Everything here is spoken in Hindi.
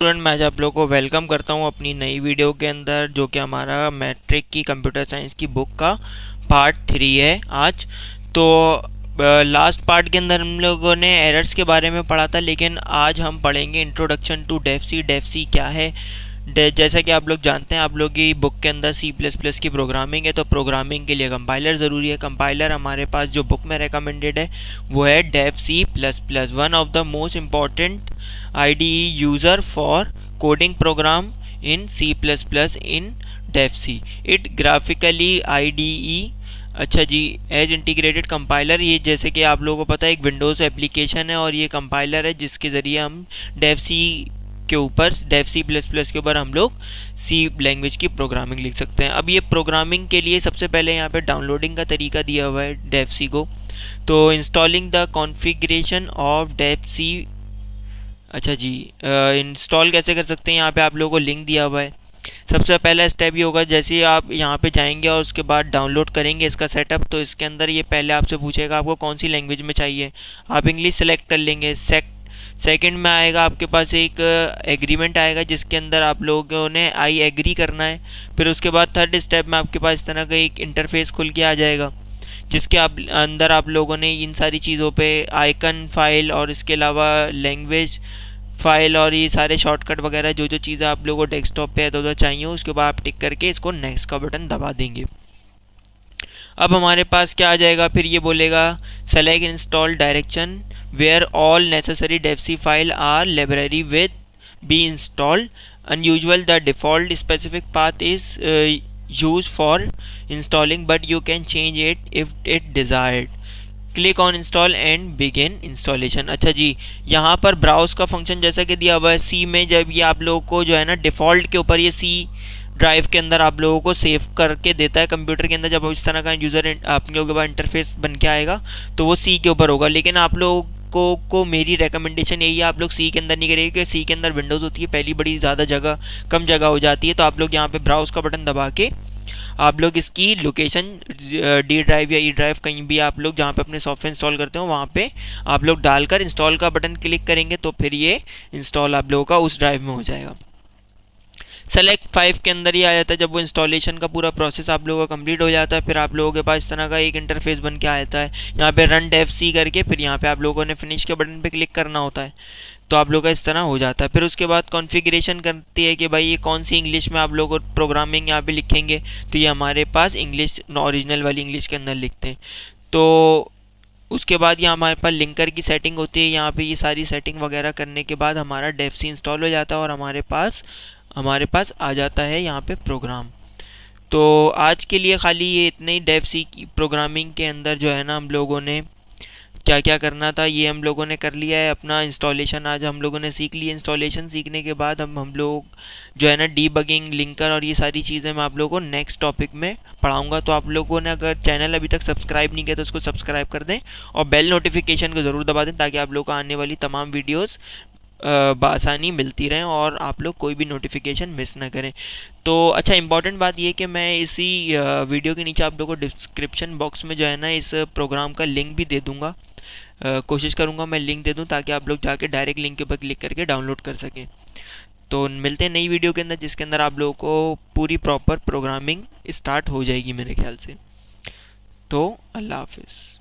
स्टूडेंट, मैं आज आप लोगों को वेलकम करता हूं अपनी नई वीडियो के अंदर, जो कि हमारा मैट्रिक की कंप्यूटर साइंस की बुक का पार्ट 3 है आज। तो लास्ट पार्ट के अंदर हम लोगों ने एरर्स के बारे में पढ़ा था, लेकिन आज हम पढ़ेंगे इंट्रोडक्शन टू डेफ सी क्या है। जैसा कि आप लोग जानते हैं, आप लोग की बुक के अंदर C++ की प्रोग्रामिंग है, तो प्रोग्रामिंग के लिए कंपाइलर ज़रूरी है। कंपाइलर हमारे पास जो बुक में रेकमेंडेड है वो है Dev C++, one of the most important IDE user for coding program in C++ in Dev C. It graphically IDE, अच्छा जी, एज इंटीग्रेटेड कंपाइलर। ये जैसे कि आप लोगों को पता है एक विंडोज़ एप्लीकेशन है, और ये कंपाइलर है जिसके ज़रिए हम डेफ सी के ऊपर, डेफ C++ के ऊपर हम लोग सी लैंग्वेज की प्रोग्रामिंग लिख सकते हैं। अब ये प्रोग्रामिंग के लिए सबसे पहले यहाँ पे डाउनलोडिंग का तरीका दिया हुआ है डेफ सी को। तो installing the configuration of Dev C, अच्छा जी, इंस्टॉल कैसे कर सकते हैं, यहाँ पे आप लोगों को लिंक दिया हुआ है। सबसे पहला स्टेप ये होगा, जैसे आप यहाँ पे जाएंगे और उसके बाद डाउनलोड करेंगे इसका सेटअप, तो इसके अंदर ये पहले आपसे पूछेगा आपको कौन सी लैंग्वेज में चाहिए। आप इंग्लिश सेलेक्ट कर लेंगे। सेकंड में आएगा आपके पास एक एग्रीमेंट आएगा, जिसके अंदर आप लोगों ने आई एग्री करना है। फिर उसके बाद थर्ड स्टेप में आपके पास इस तरह का एक इंटरफेस खुल के आ जाएगा, जिसके अंदर आप लोगों ने इन सारी चीज़ों पे आइकन फाइल और इसके अलावा लैंग्वेज फाइल और ये सारे शॉर्टकट वगैरह जो जो चीज़ें आप लोगों को डेस्कटॉप पे तो चाहिए, उसके बाद आप टिक करके इसको नेक्स्ट का बटन दबा देंगे। अब हमारे पास क्या आ जाएगा, फिर ये बोलेगा select install direction where all necessary def c file are library with be installed unusual the default specific path is use for installing but you can change it if it desired. Click on install and begin installation. अच्छा जी, यहाँ पर ब्राउज का फंक्शन जैसा कि दिया हुआ है सी में, जब ये आप लोगों को जो है ना डिफ़ॉल्ट के ऊपर ये सी ड्राइव के अंदर आप लोगों को सेव करके देता है कंप्यूटर के अंदर। जब इस तरह का यूज़र आप लोगों के पास इंटरफेस बन के आएगा तो वो सी के ऊपर होगा, लेकिन आप लोगों को मेरी रिकमेंडेशन यही है, आप लोग सी के अंदर नहीं करिए, क्योंकि सी के अंदर विंडोज़ होती है पहली बड़ी ज़्यादा जगह, कम जगह हो जाती है। तो आप लोग यहाँ पे ब्राउज का बटन दबा के आप लोग इसकी लोकेशन डी ड्राइव या ई ड्राइव कहीं भी आप लोग जहाँ पे अपने सॉफ्टवेयर इंस्टॉल करते हो वहाँ पे आप लोग डालकर इंस्टॉल का बटन क्लिक करेंगे, तो फिर ये इंस्टॉल आप लोगों का उस ड्राइव में हो जाएगा। सेलेक्ट 5 के अंदर ही आ जाता है, जब वो इंस्टॉलेशन का पूरा प्रोसेस आप लोगों का कंप्लीट हो जाता है, फिर आप लोगों के पास इस तरह का एक इंटरफेस बन के आ जाता है। यहाँ पे रन डेफ सी करके फिर यहाँ पे आप लोगों ने फिनिश के बटन पे क्लिक करना होता है, तो आप लोग का इस तरह हो जाता है। फिर उसके बाद कॉन्फ़िगरेशन करती है कि भाई ये कौन सी इंग्लिश में आप लोग प्रोग्रामिंग यहाँ पे लिखेंगे, तो ये हमारे पास इंग्लिश ओरिजिनल वाली इंग्लिश के अंदर लिखते हैं। तो उसके बाद यहाँ हमारे पास लिंकर की सेटिंग होती है, यहाँ पे ये सारी सेटिंग वगैरह करने के बाद हमारा डेफ सी इंस्टॉल हो जाता है और हमारे पास आ जाता है यहाँ पे प्रोग्राम। तो आज के लिए खाली ये इतने ही डेफ सी की प्रोग्रामिंग के अंदर जो है ना हम लोगों ने क्या क्या करना था ये हम लोगों ने कर लिया है। अपना इंस्टॉलेशन आज हम लोगों ने सीख लिया। इंस्टॉलेशन सीखने के बाद हम लोग जो है ना डीबगिंग, लिंकर और ये सारी चीज़ें मैं आप लोगों को नेक्स्ट टॉपिक में पढ़ाऊंगा। तो आप लोगों ने अगर चैनल अभी तक सब्सक्राइब नहीं किया तो उसको सब्सक्राइब कर दें और बेल नोटिफिकेशन को ज़रूर दबा दें, ताकि आप लोग को आने वाली तमाम वीडियोज़ बआसानी मिलती रहें और आप लोग कोई भी नोटिफिकेशन मिस ना करें। तो अच्छा, इंपॉर्टेंट बात ये कि मैं इसी वीडियो के नीचे आप लोगों को डिस्क्रिप्शन बॉक्स में जो है ना इस प्रोग्राम का लिंक भी दे दूँगा। कोशिश करूँगा मैं लिंक दे दूँ ताकि आप लोग जाके डायरेक्ट लिंक के ऊपर क्लिक करके डाउनलोड कर सकें। तो मिलते हैं नई वीडियो के अंदर, जिसके अंदर आप लोगों को पूरी प्रॉपर प्रोग्रामिंग स्टार्ट हो जाएगी मेरे ख्याल से। तो अल्लाह हाफिज़।